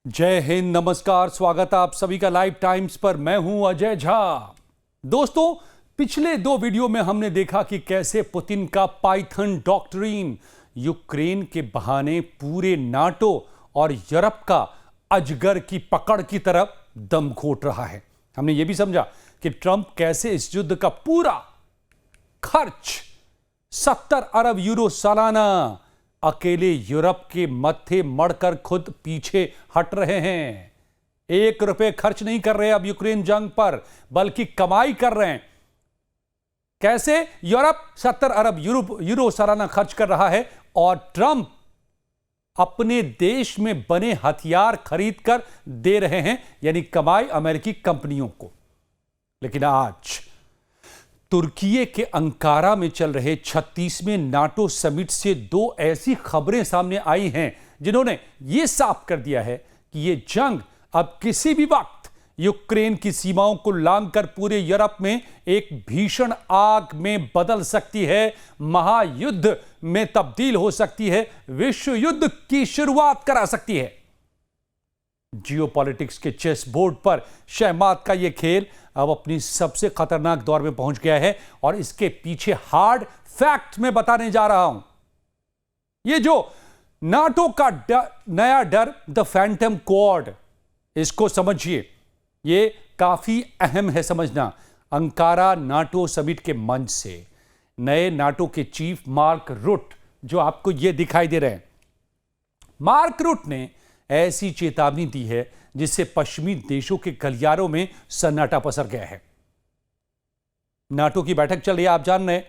जय हिंद, नमस्कार, स्वागत है आप सभी का लाइव टाइम्स पर। मैं हूं अजय झा। दोस्तों, पिछले दो वीडियो में हमने देखा कि कैसे पुतिन का पाइथन डॉक्ट्रिन यूक्रेन के बहाने पूरे नाटो और यूरोप का अजगर की पकड़ की तरफ दम घोट रहा है। हमने यह भी समझा कि ट्रंप कैसे इस युद्ध का पूरा खर्च 70 अरब यूरो सालाना अकेले यूरोप के मत्थे मड़कर खुद पीछे हट रहे हैं। 1 रुपए खर्च नहीं कर रहे अब यूक्रेन जंग पर, बल्कि कमाई कर रहे हैं। कैसे? यूरोप 70 अरब यूरो सालाना खर्च कर रहा है और ट्रंप अपने देश में बने हथियार खरीद कर दे रहे हैं, यानी कमाई अमेरिकी कंपनियों को। लेकिन आज तुर्की के अंकारा में चल रहे 36वें नाटो समिट से दो ऐसी खबरें सामने आई हैं जिन्होंने यह साफ कर दिया है कि यह जंग अब किसी भी वक्त यूक्रेन की सीमाओं को लांघकर पूरे यूरोप में एक भीषण आग में बदल सकती है, महायुद्ध में तब्दील हो सकती है, विश्व युद्ध की शुरुआत करा सकती है। जियोपॉलिटिक्स के चेस बोर्ड पर शहमात का यह खेल अब अपनी सबसे खतरनाक दौर में पहुंच गया है और इसके पीछे हार्ड फैक्ट में बताने जा रहा हूं। यह जो नाटो का नया डर, द फैंटम क्वाड, इसको समझिए, यह काफी अहम है समझना। अंकारा नाटो समिट के मंच से नए नाटो के चीफ मार्क रुट, जो आपको यह दिखाई दे रहे हैं, मार्क रुट ने ऐसी चेतावनी दी है जिससे पश्चिमी देशों के गलियारों में सन्नाटा पसर गया है। नाटो की बैठक चल रही है, आप जान रहे हैं।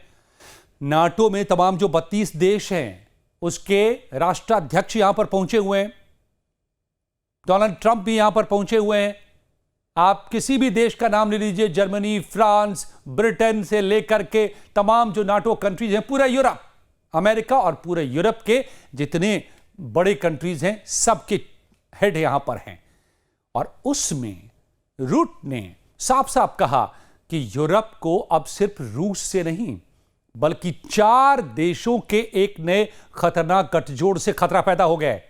नाटो में तमाम जो 32 देश हैं उसके राष्ट्राध्यक्ष यहां पर पहुंचे हुए हैं। डोनाल्ड ट्रंप भी यहां पर पहुंचे हुए हैं। आप किसी भी देश का नाम ले लीजिए, जर्मनी, फ्रांस, ब्रिटेन से लेकर के तमाम जो नाटो कंट्रीज हैं, पूरा यूरोप, अमेरिका और पूरे यूरोप के जितने बड़े कंट्रीज हैं, सबके हेड यहां पर हैं। और उसमें रूट ने साफ साफ कहा कि यूरोप को अब सिर्फ रूस से नहीं, बल्कि 4 देशों के एक नए खतरनाक गठजोड़ से खतरा पैदा हो गया है।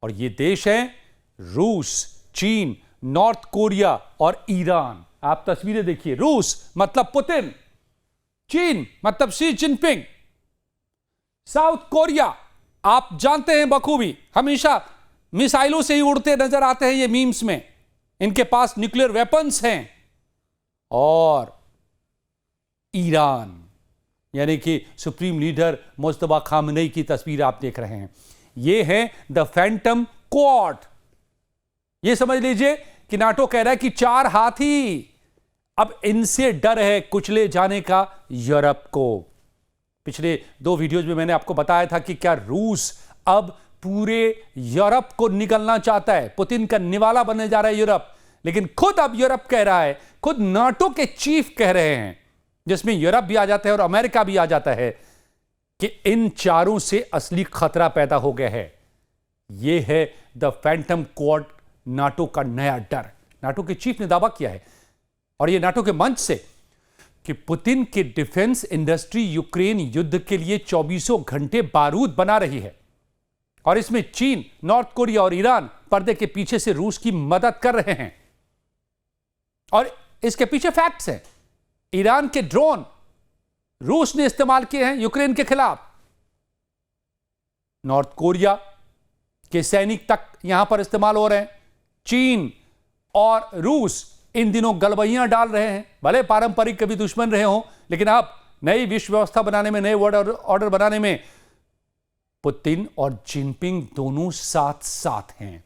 और ये देश हैं रूस, चीन, नॉर्थ कोरिया और ईरान। आप तस्वीरें देखिए। रूस मतलब पुतिन, चीन मतलब शी जिनपिंग, साउथ कोरिया आप जानते हैं बखूबी, हमेशा मिसाइलों से ही उड़ते नजर आते हैं ये मीम्स में, इनके पास न्यूक्लियर वेपन्स हैं। और ईरान, यानी कि सुप्रीम लीडर मुस्तफा खामनेई की तस्वीर आप देख रहे हैं। ये है द फैंटम क्वाड। ये समझ लीजिए कि नाटो कह रहा है कि 4 हाथी, अब इनसे डर है कुचले जाने का यूरोप को। पिछले 2 वीडियोज में मैंने आपको बताया था कि क्या रूस अब पूरे यूरोप को निगलना चाहता है, पुतिन का निवाला बनने जा रहा है यूरोप। लेकिन खुद अब यूरोप कह रहा है, खुद नाटो के चीफ कह रहे हैं, जिसमें यूरोप भी आ जाता है और अमेरिका भी आ जाता है, कि इन चारों से असली खतरा पैदा हो गया है। यह है द फैंटम क्वाड, नाटो का नया डर। नाटो के चीफ ने दावा किया है, और यह नाटो के मंच से, कि पुतिन की डिफेंस इंडस्ट्री यूक्रेन युद्ध के लिए 24 घंटे बारूद बना रही है। और इसमें चीन, नॉर्थ कोरिया और ईरान पर्दे के पीछे से रूस की मदद कर रहे हैं। और इसके पीछे फैक्ट्स हैं। ईरान के ड्रोन रूस ने इस्तेमाल किए हैं यूक्रेन के खिलाफ। नॉर्थ कोरिया के सैनिक तक यहां पर इस्तेमाल हो रहे हैं। चीन और रूस इन दिनों गलबहियां डाल रहे हैं। भले पारंपरिक कभी दुश्मन रहे हों, लेकिन अब नई विश्व व्यवस्था बनाने में, नए वर्ल्ड ऑर्डर बनाने में पुतिन और जिनपिंग दोनों साथ साथ हैं।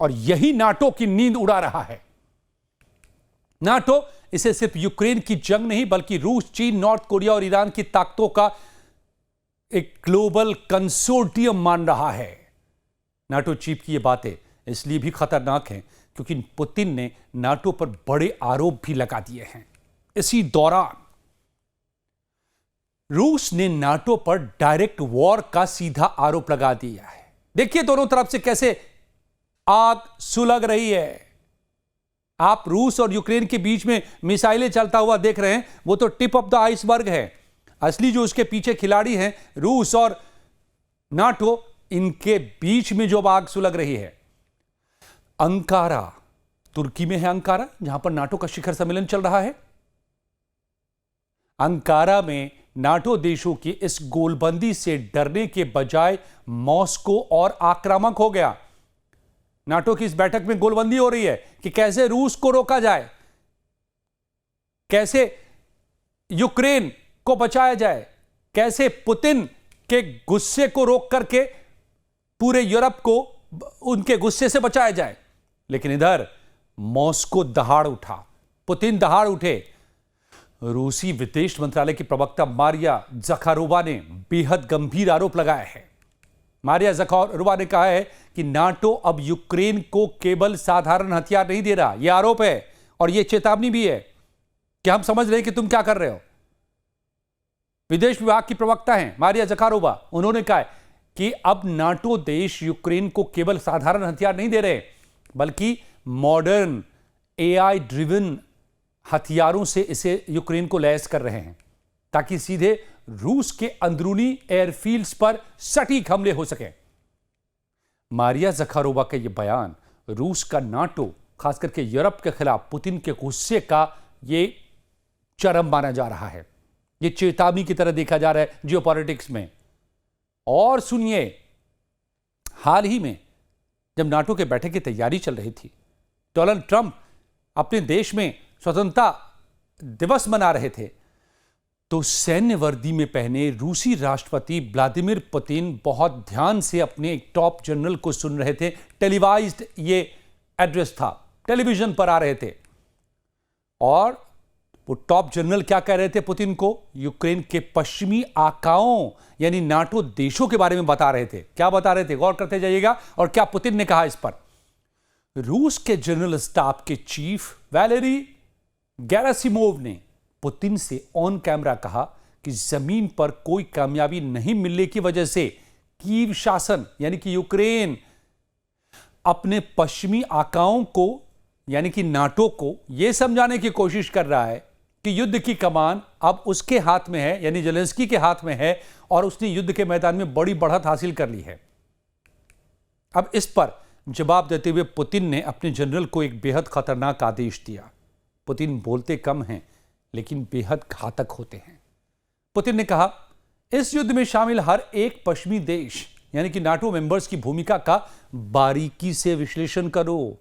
और यही नाटो की नींद उड़ा रहा है। नाटो इसे सिर्फ यूक्रेन की जंग नहीं, बल्कि रूस, चीन, नॉर्थ कोरिया और ईरान की ताकतों का एक ग्लोबल कंसोर्टियम मान रहा है। नाटो चीफ की ये बातें इसलिए भी खतरनाक हैं क्योंकि पुतिन ने नाटो पर बड़े आरोप भी लगा दिए हैं। इसी दौरान रूस ने नाटो पर डायरेक्ट वॉर का सीधा आरोप लगा दिया है। देखिए दोनों तरफ से कैसे आग सुलग रही है। आप रूस और यूक्रेन के बीच में मिसाइलें चलता हुआ देख रहे हैं, वो तो टिप ऑफ द आइसबर्ग है। असली जो उसके पीछे खिलाड़ी हैं, रूस और नाटो, इनके बीच में जो आग सुलग रही है, अंकारा, तुर्की में है अंकारा, जहां पर नाटो का शिखर सम्मेलन चल रहा है। अंकारा में नाटो देशों की इस गोलबंदी से डरने के बजाय मॉस्को और आक्रामक हो गया। नाटो की इस बैठक में गोलबंदी हो रही है कि कैसे रूस को रोका जाए, कैसे यूक्रेन को बचाया जाए, कैसे पुतिन के गुस्से को रोक करके पूरे यूरोप को उनके गुस्से से बचाया जाए। लेकिन इधर मॉस्को दहाड़ उठा, पुतिन दहाड़ उठे। रूसी विदेश मंत्रालय की प्रवक्ता मारिया ज़खारोवा ने बेहद गंभीर आरोप लगाया है। मारिया ज़खारोवा ने कहा है कि नाटो अब यूक्रेन को केवल साधारण हथियार नहीं दे रहा। यह आरोप है और यह चेतावनी भी है कि हम समझ रहे हैं कि तुम क्या कर रहे हो। विदेश विभाग की प्रवक्ता हैं मारिया ज़खारोवा, उन्होंने कहा कि अब नाटो देश यूक्रेन को केवल साधारण हथियार नहीं दे रहे, बल्कि मॉडर्न एआई ड्रिवन हथियारों से इसे यूक्रेन को लैस कर रहे हैं, ताकि सीधे रूस के अंदरूनी एयरफील्ड्स पर सटीक हमले हो सके। मारिया ज़खारोवा का यह बयान रूस का नाटो, खास करके यूरोप के खिलाफ पुतिन के गुस्से का यह चरम माना जा रहा है। यह चेतावनी की तरह देखा जा रहा है जियोपॉलिटिक्स में। और सुनिए, हाल ही में जब नाटो के बैठक की तैयारी चल रही थी, डोनाल्ड ट्रंप अपने देश में स्वतंत्रता दिवस मना रहे थे, तो सैन्य वर्दी में पहने रूसी राष्ट्रपति व्लादिमीर पुतिन बहुत ध्यान से अपने एक टॉप जनरल को सुन रहे थे। टेलीवाइज्ड ये एड्रेस था, टेलीविजन पर आ रहे थे। और वो टॉप जनरल क्या कह रहे थे पुतिन को? यूक्रेन के पश्चिमी आकाओं यानी नाटो देशों के बारे में बता रहे थे। क्या बता रहे थे? गौर करते जाइएगा। और क्या पुतिन ने कहा इस पर? रूस के जनरल स्टाफ के चीफ वैलेरी गेरासिमोव ने पुतिन से ऑन कैमरा कहा कि जमीन पर कोई कामयाबी नहीं मिलने की वजह से कीव शासन यानी कि यूक्रेन अपने पश्चिमी आकाओं को यानी कि नाटो को यह समझाने की कोशिश कर रहा है कि युद्ध की कमान अब उसके हाथ में है, यानी जेलेंस्की के हाथ में है, और उसने युद्ध के मैदान में बड़ी बढ़त हासिल कर ली है। अब इस पर जवाब देते हुए पुतिन ने अपने जनरल को एक बेहद खतरनाक आदेश दिया। पुतिन बोलते कम हैं लेकिन बेहद घातक होते हैं। पुतिन ने कहा, इस युद्ध में शामिल हर एक पश्चिमी देश यानी कि नाटो मेंबर्स की भूमिका का बारीकी से विश्लेषण करो,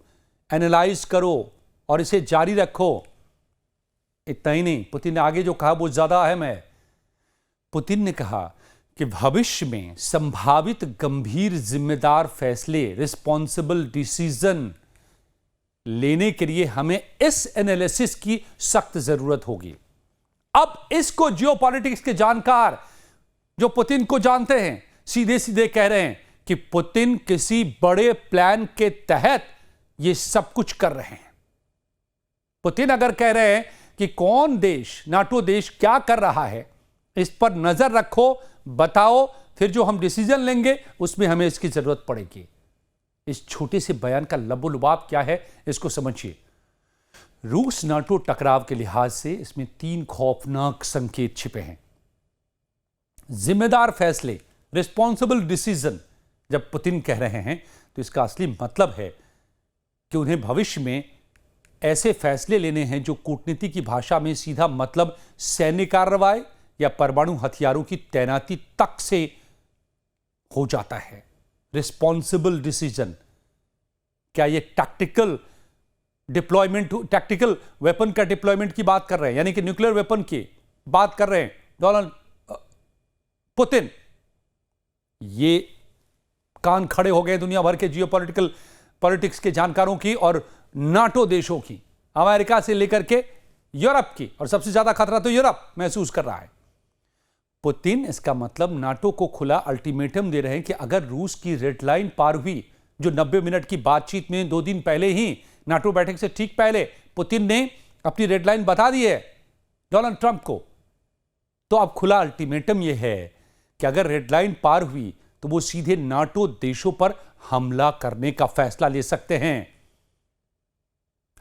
एनालाइज करो और इसे जारी रखो। इतना ही नहीं, पुतिन ने आगे जो कहा वो ज्यादा अहम है। पुतिन ने कहा कि भविष्य में संभावित गंभीर जिम्मेदार फैसले, रिस्पॉन्सिबल डिसीजन लेने के लिए हमें इस एनालिसिस की सख्त जरूरत होगी। अब इसको जियोपॉलिटिक्स के जानकार जो पुतिन को जानते हैं सीधे सीधे कह रहे हैं कि पुतिन किसी बड़े प्लान के तहत ये सब कुछ कर रहे हैं। पुतिन अगर कह रहे हैं कि कौन देश, नाटो देश क्या कर रहा है, इस पर नजर रखो, बताओ, फिर जो हम डिसीजन लेंगे उसमें हमें इसकी जरूरत पड़ेगी। इस छोटे से बयान का लबोलुबाब क्या है इसको समझिए। रूस नाटो टकराव के लिहाज से इसमें 3 खौफनाक संकेत छिपे हैं। जिम्मेदार फैसले, रिस्पॉन्सिबल डिसीजन जब पुतिन कह रहे हैं तो इसका असली मतलब है कि उन्हें भविष्य में ऐसे फैसले लेने हैं जो कूटनीति की भाषा में सीधा मतलब सैन्य कार्रवाई या परमाणु हथियारों की तैनाती तक से हो जाता है। रिस्पॉन्सिबल डिसीजन, क्या ये टैक्टिकल डिप्लॉयमेंट, टैक्टिकल वेपन का डिप्लॉयमेंट की बात कर रहे हैं, यानी कि न्यूक्लियर वेपन की बात कर रहे हैं डोनाल्ड पुतिन? ये कान खड़े हो गए दुनिया भर के पॉलिटिक्स के जानकारों की और नाटो देशों की, अमेरिका से लेकर के यूरोप की, और सबसे ज्यादा खतरा तो यूरोप महसूस कर रहा है। पुतिन इसका मतलब नाटो को खुला अल्टीमेटम दे रहे हैं कि अगर रूस की रेड लाइन पार हुई, जो 90 मिनट की बातचीत में 2 दिन पहले ही नाटो बैठक से ठीक पहले पुतिन ने अपनी रेड लाइन बता दी है डोनाल्ड ट्रंप को, तो अब खुला अल्टीमेटम यह है कि अगर रेड लाइन पार हुई तो वो सीधे नाटो देशों पर हमला करने का फैसला ले सकते हैं।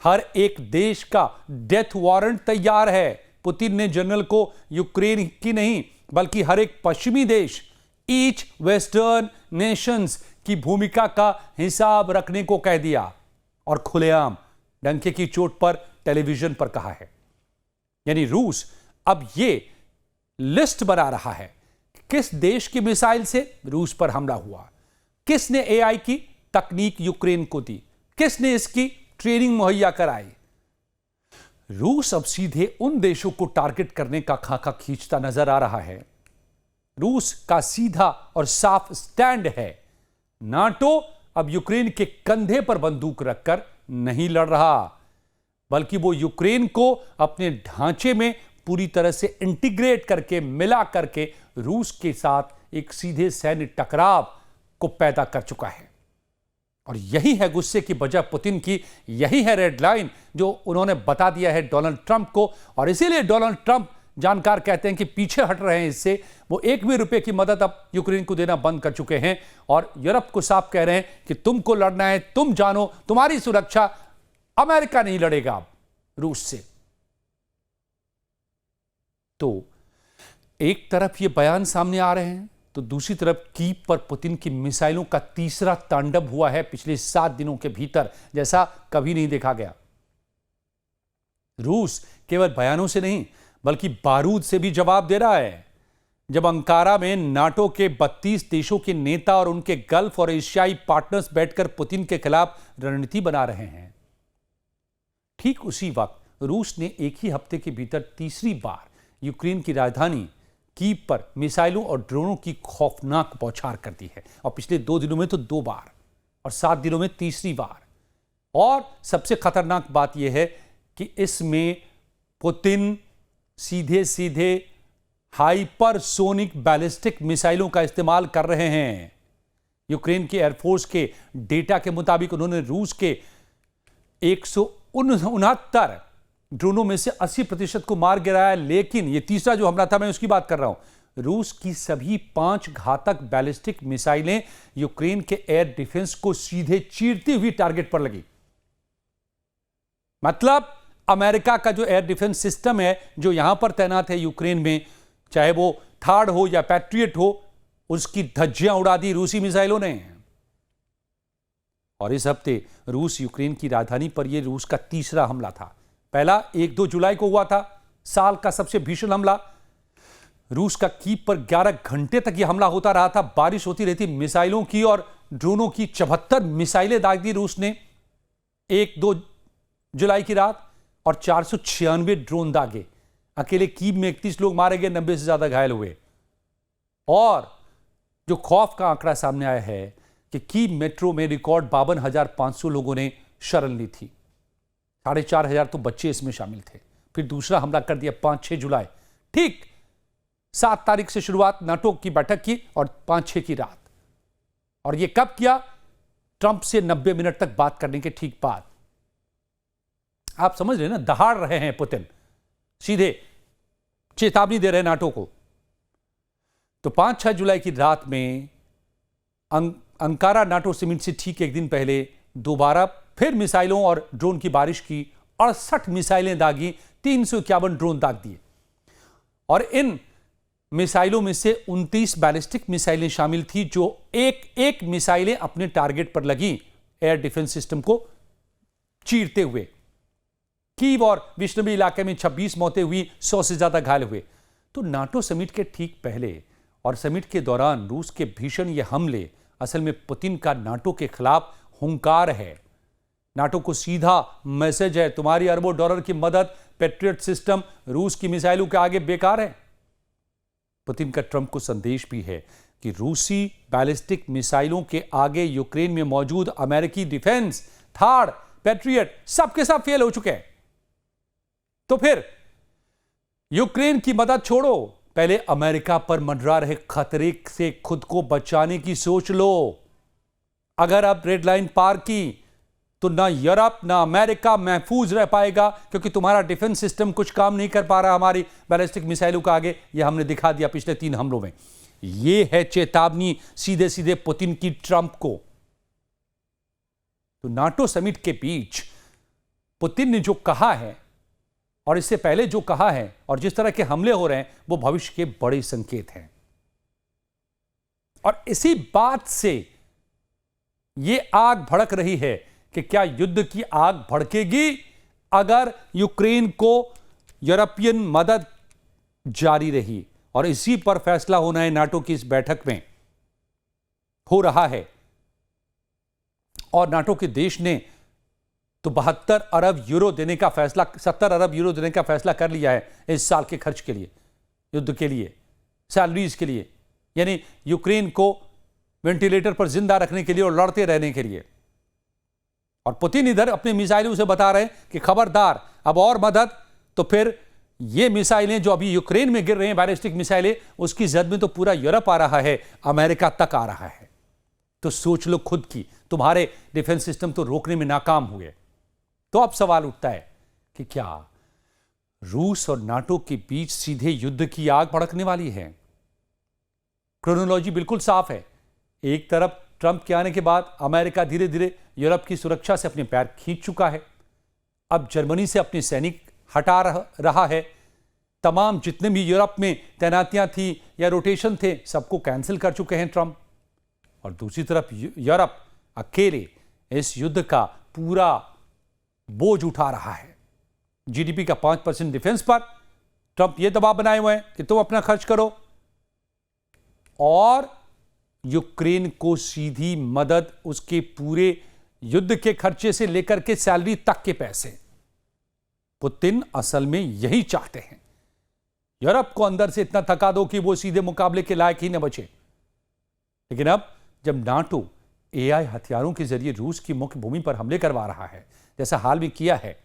हर एक देश का डेथ वारंट तैयार है। पुतिन ने जनरल को यूक्रेन की नहीं बल्कि हर एक पश्चिमी देश, ईच वेस्टर्न नेशंस की भूमिका का हिसाब रखने को कह दिया। और खुलेआम डंके की चोट पर टेलीविजन पर कहा है। यानी रूस अब यह लिस्ट बना रहा है किस देश की मिसाइल से रूस पर हमला हुआ, किसने एआई की तकनीक यूक्रेन को दी, किसने इसकी ट्रेनिंग मुहैया कराई। रूस अब सीधे उन देशों को टारगेट करने का खाका खींचता नजर आ रहा है। रूस का सीधा और साफ स्टैंड है, नाटो अब यूक्रेन के कंधे पर बंदूक रखकर नहीं लड़ रहा, बल्कि वो यूक्रेन को अपने ढांचे में पूरी तरह से इंटीग्रेट करके मिला करके रूस के साथ एक सीधे सैन्य टकराव को पैदा कर चुका है। और यही है गुस्से की वजह पुतिन की, यही है रेड लाइन जो उन्होंने बता दिया है डोनाल्ड ट्रंप को। और इसीलिए डोनाल्ड ट्रंप जानकार कहते हैं कि पीछे हट रहे हैं इससे। वो एक भी रुपए की मदद अब यूक्रेन को देना बंद कर चुके हैं और यूरोप को साफ कह रहे हैं कि तुमको लड़ना है, तुम जानो, तुम्हारी सुरक्षा, अमेरिका नहीं लड़ेगा अब रूस से। तो एक तरफ ये बयान सामने आ रहे हैं तो दूसरी तरफ कीव पर पुतिन की मिसाइलों का तीसरा तांडव हुआ है पिछले 7 दिनों के भीतर, जैसा कभी नहीं देखा गया। रूस केवल बयानों से नहीं बल्कि बारूद से भी जवाब दे रहा है। जब अंकारा में नाटो के 32 देशों के नेता और उनके गल्फ और एशियाई पार्टनर्स बैठकर पुतिन के खिलाफ रणनीति बना रहे हैं, ठीक उसी वक्त रूस ने एक ही हफ्ते के भीतर तीसरी बार यूक्रेन की राजधानी कीव पर मिसाइलों और ड्रोनों की खौफनाक बौछार कर दी है। और पिछले 2 दिनों में तो 2 बार और 7 दिनों में तीसरी बार। और सबसे खतरनाक बात यह है कि इसमें पुतिन सीधे सीधे हाइपरसोनिक बैलिस्टिक मिसाइलों का इस्तेमाल कर रहे हैं। यूक्रेन के एयरफोर्स के डेटा के मुताबिक उन्होंने रूस के 169 ड्रोनों में से 80% को मार गिराया। लेकिन यह तीसरा जो हमला था, मैं उसकी बात कर रहा हूं। रूस की सभी 5 घातक बैलिस्टिक मिसाइलें यूक्रेन के एयर डिफेंस को सीधे चीरती हुई टारगेट पर लगी। मतलब अमेरिका का जो एयर डिफेंस सिस्टम है जो यहां पर तैनात है यूक्रेन में, चाहे वो थार्ड हो या पैट्रियट हो, उसकी धज्जियां उड़ा दी रूसी मिसाइलों ने। और इस हफ्ते रूस यूक्रेन की राजधानी पर यह रूस का तीसरा हमला था। पहला 1-2 जुलाई को हुआ था, साल का सबसे भीषण हमला। रूस का कीव पर 11 घंटे तक यह हमला होता रहा था। बारिश होती रहती मिसाइलों की और ड्रोनों की। 74 मिसाइलें दाग दी रूस ने 1-2 जुलाई की रात और 496 ड्रोन दागे। अकेले कीव में 31 लोग मारे गए, 90 से ज्यादा घायल हुए। और जो खौफ का आंकड़ा सामने आया है कि कीव मेट्रो में रिकॉर्ड 52,500 लोगों ने शरण ली थी। 4,500 तो बच्चे इसमें शामिल थे। फिर दूसरा हमला कर दिया 5-6 जुलाई। ठीक 7 तारीख से शुरुआत नाटो की बैठक की और 5-6 की रात। और यह कब किया? ट्रंप से 90 मिनट तक बात करने के ठीक बाद। आप समझ रहे हैं ना, दहाड़ रहे हैं पुतिन, सीधे चेतावनी दे रहे हैं नाटो को। तो 5-6 जुलाई की रात में अंकारा नाटो समिट से ठीक एक दिन पहले दोबारा फिर मिसाइलों और ड्रोन की बारिश की। 68 मिसाइलें दागी, 351 ड्रोन दाग दिए। और इन मिसाइलों में से 29 बैलिस्टिक मिसाइलें शामिल थी जो एक मिसाइलें अपने टारगेट पर लगी एयर डिफेंस सिस्टम को चीरते हुए। कीव और विष्णवी इलाके में 26 मौतें हुई, 100 से ज्यादा घायल हुए। तो नाटो समिट के ठीक पहले और समिट के दौरान रूस के भीषण ये हमले असल में पुतिन का नाटो के खिलाफ हुंकार है। नाटो को सीधा मैसेज है, तुम्हारी अरबों डॉलर की मदद, पैट्रियट सिस्टम रूस की मिसाइलों के आगे बेकार है। पुतिन का ट्रंप को संदेश भी है कि रूसी बैलिस्टिक मिसाइलों के आगे यूक्रेन में मौजूद अमेरिकी डिफेंस, थार्ड, पैट्रियट सबके सब फेल हो चुके हैं। तो फिर यूक्रेन की मदद छोड़ो, पहले अमेरिका पर मंडरा रहे खतरे से खुद को बचाने की सोच लो। अगर अब रेड लाइन पार की तो ना यूरोप ना अमेरिका महफूज रह पाएगा, क्योंकि तुम्हारा डिफेंस सिस्टम कुछ काम नहीं कर पा रहा हमारी बैलिस्टिक मिसाइलों का आगे। यह हमने दिखा दिया पिछले 3 हमलों में। यह है चेतावनी सीधे सीधे पुतिन की ट्रंप को। तो नाटो समिट के बीच पुतिन ने जो कहा है और इससे पहले जो कहा है और जिस तरह के हमले हो रहे हैं, वो भविष्य के बड़े संकेत हैं। और इसी बात से यह आग भड़क रही है कि क्या युद्ध की आग भड़केगी अगर यूक्रेन को यूरोपियन मदद जारी रही। और इसी पर फैसला होना है नाटो की इस बैठक में, हो रहा है। और नाटो के देश ने तो 72 अरब यूरो देने का फैसला, 70 अरब यूरो देने का फैसला कर लिया है इस साल के खर्च के लिए, युद्ध के लिए, सैलरीज के लिए, यानी यूक्रेन को वेंटिलेटर पर जिंदा रखने के लिए और लड़ते रहने के लिए। और पुतिन इधर अपने मिसाइलों से बता रहे हैं कि खबरदार, अब और मदद तो फिर ये मिसाइलें जो अभी यूक्रेन में गिर रहे हैं, बैलिस्टिक मिसाइलें, उसकी जद में तो पूरा यूरोप आ रहा है, अमेरिका तक आ रहा है। तो सोच लो खुद की, तुम्हारे डिफेंस सिस्टम तो रोकने में नाकाम हुए। तो अब सवाल उठता है कि क्या रूस और नाटो के बीच सीधे युद्ध की आग भड़कने वाली है? क्रोनोलॉजी बिल्कुल साफ है। एक तरफ ट्रंप के आने के बाद अमेरिका धीरे धीरे यूरोप की सुरक्षा से अपने पैर खींच चुका है। अब जर्मनी से अपने सैनिक हटा रहा है। तमाम जितने भी यूरोप में तैनातियां थी या रोटेशन थे, सबको कैंसिल कर चुके हैं ट्रंप। और दूसरी तरफ यूरोप अकेले इस युद्ध का पूरा बोझ उठा रहा है। जीडीपी का 5% डिफेंस पर ट्रंप ये दबाव बनाए हुए हैं कि तुम अपना खर्च करो, और यूक्रेन को सीधी मदद, उसके पूरे युद्ध के खर्चे से लेकर के सैलरी तक के पैसे। पुतिन असल में यही चाहते हैं, यूरोप को अंदर से इतना थका दो कि वो सीधे मुकाबले के लायक ही न बचे। लेकिन अब जब नाटो एआई हथियारों के जरिए रूस की मुख्य भूमि पर हमले करवा रहा है, जैसा हाल में किया है,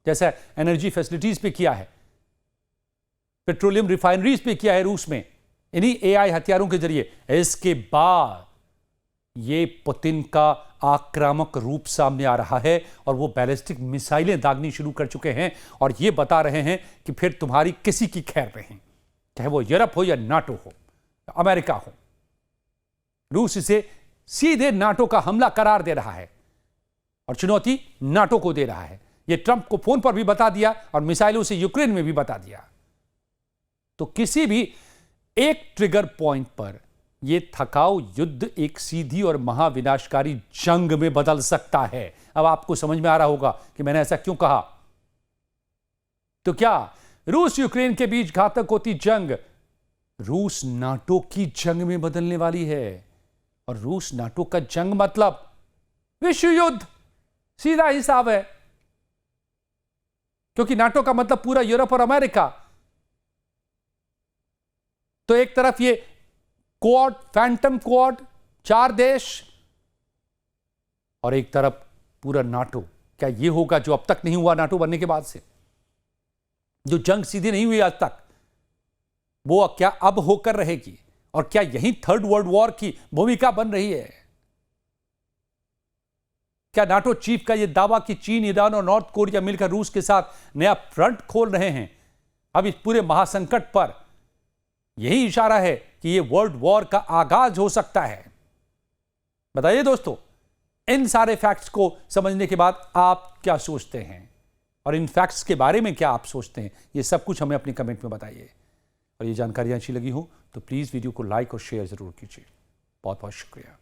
जैसा एनर्जी फैसिलिटीज पे किया है, पेट्रोलियम रिफाइनरीज पे किया है रूस में, इन्हीं एआई हथियारों के जरिए, इसके बाद ये पुतिन का आक्रामक रूप सामने आ रहा है और वो बैलिस्टिक मिसाइलें दागनी शुरू कर चुके हैं और ये बता रहे हैं कि फिर तुम्हारी किसी की खैर नहीं, चाहे वो यूरोप हो या नाटो हो, अमेरिका हो। रूस इसे सीधे नाटो का हमला करार दे रहा है और चुनौती नाटो को दे रहा है। ये ट्रंप को फोन पर भी बता दिया और मिसाइलों से यूक्रेन में भी बता दिया। तो किसी भी एक ट्रिगर पॉइंट पर यह थकाऊ युद्ध एक सीधी और महाविनाशकारी जंग में बदल सकता है। अब आपको समझ में आ रहा होगा कि मैंने ऐसा क्यों कहा। तो क्या रूस यूक्रेन के बीच घातक होती जंग रूस नाटो की जंग में बदलने वाली है? और रूस नाटो का जंग मतलब विश्व युद्ध, सीधा हिसाब है, क्योंकि नाटो का मतलब पूरा यूरोप और अमेरिका। तो एक तरफ ये क्वाड, फैंटम क्वाड, 4 देश, और एक तरफ पूरा नाटो। क्या ये होगा जो अब तक नहीं हुआ नाटो बनने के बाद से? जो जंग सीधी नहीं हुई आज तक, वो क्या अब होकर रहेगी? और क्या यही थर्ड वर्ल्ड वॉर की भूमिका बन रही है? क्या नाटो चीफ का यह दावा कि चीन, ईरान और नॉर्थ कोरिया मिलकर रूस के साथ नया फ्रंट खोल रहे हैं, अब इस पूरे महासंकट पर यही इशारा है कि यह वर्ल्ड वॉर का आगाज हो सकता है? बताइए दोस्तों, इन सारे फैक्ट्स को समझने के बाद आप क्या सोचते हैं और इन फैक्ट्स के बारे में क्या आप सोचते हैं, ये सब कुछ हमें अपने कमेंट में बताइए। और ये जानकारी अच्छी लगी हो तो प्लीज़ वीडियो को लाइक और शेयर ज़रूर कीजिए। बहुत बहुत शुक्रिया।